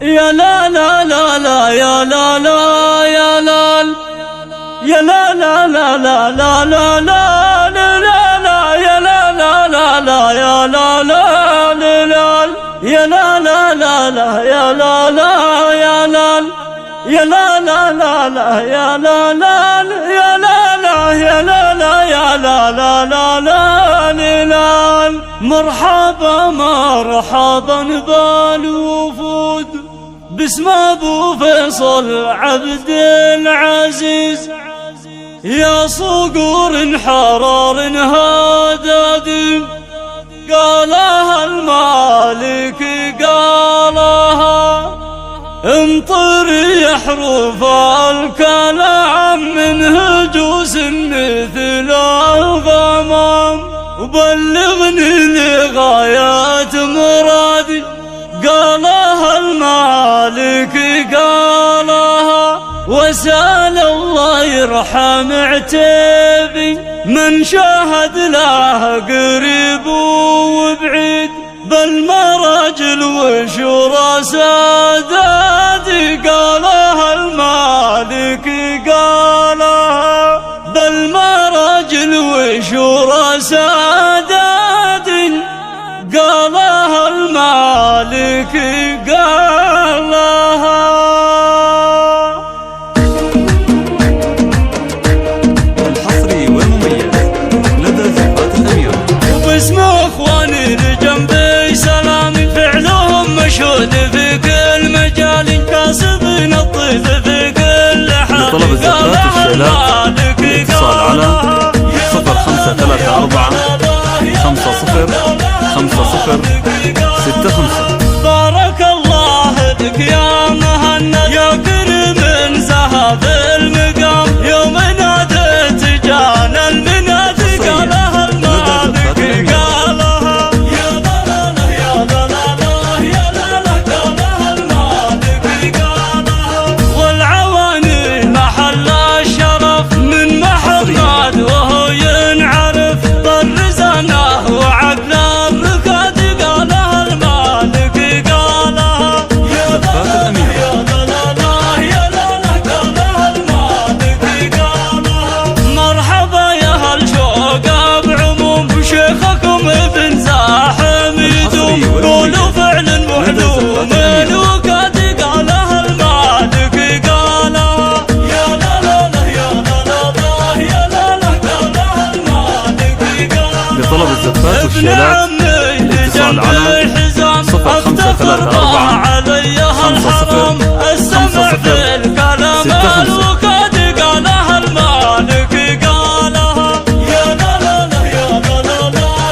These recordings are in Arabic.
يا لا لا لا لا يا لا لا يا لا يا لا لا لا لا لا لا لا لا يا لا لا لا لا يا لا لا لا يا لا لا لا لا يا لا لا يا لا يا لا لا لا لا يا لا لا يا لا لا يا لا لا يا لا لا لا لا لا مرحبا مرحبا بالوفود باسم ابو فيصل عبد العزيز يا صقور حرار هداد قالها المالك قالها انطر يحرف الكلام من هجوس مثل الغمام وبلغني لغاية مرادي قالها المالك قالها وسال الله يرحم عتيبي من شاهد له قريب وبعيد بل مراجل وشورى ساداتي قالها المالك قالها بل مراجل وشورى ساداتي قالها المالك قالها الحصري والمميز لدى زفات الأميرة وباسم اخواني لجنبي سلامي فعلهم مشهود في كل مجال كاسبين الطيف في كل حال لطلب الزفات والشيلات الاتصال على 0534 50 65. بارك الله بك يا مهند يا كريم زهاب المقام يوم ناديت جانا المناد قالها المالك قالها يا لا لا يا لا لا يا لا لا قالها المالك قالها والعواني محل الشرف من محمد وهو ينعرف طرزناه وعقل الركاد قالها المالك قالها يا لا لا يا لا لا يا لا لا قالها المالك قالها مرحبا يا هالشوق بعموم شيخكم ابن زاحم يدوم قولوا فعل محلوم الوكاد قالها المالك قالها يا لا لا يا لا لا يا لا لا قالها المالك قالها لطلب الزفات والشيلات الاتصال على 0534 50 65. قالها المالك قالها يا لا لا يا لا لا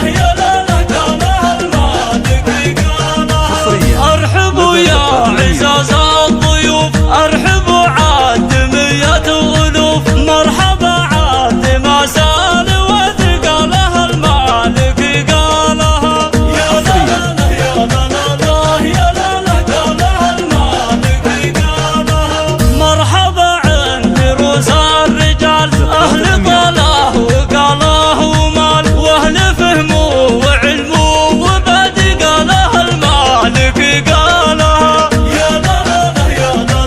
يا لا لا قالها المالك قالها ارحبوا يا عزاز الضيوف ارحبوا عاد 100 ألوف مرحبا عاد ما سال وذ قالها المالك قالها يا لا لا يا لا يا لا لا قالها المالك قالها مرحبا عند روس الرجال اهل طلاه وقالاه ومال واهل فهموا وعلموا وبعد قالها المالك قالها يا لا لا يا لا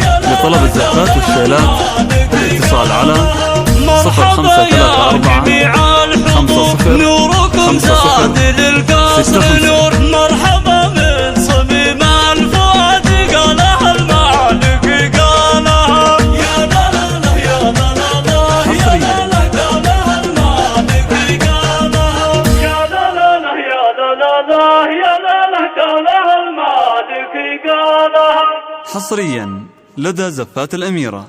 يا لا لطلب الزفات والشيلات الاتصال على 0534 نوركم زاد للقصر نور مرحبا من صميم الفؤاد قالها المالك قالها يا لا لا يا لا يا لا لا قالها المالك قالها يا لا لا يا لا يا لا لا قالها المالك قالها حصريا لدى زفات الأميرة.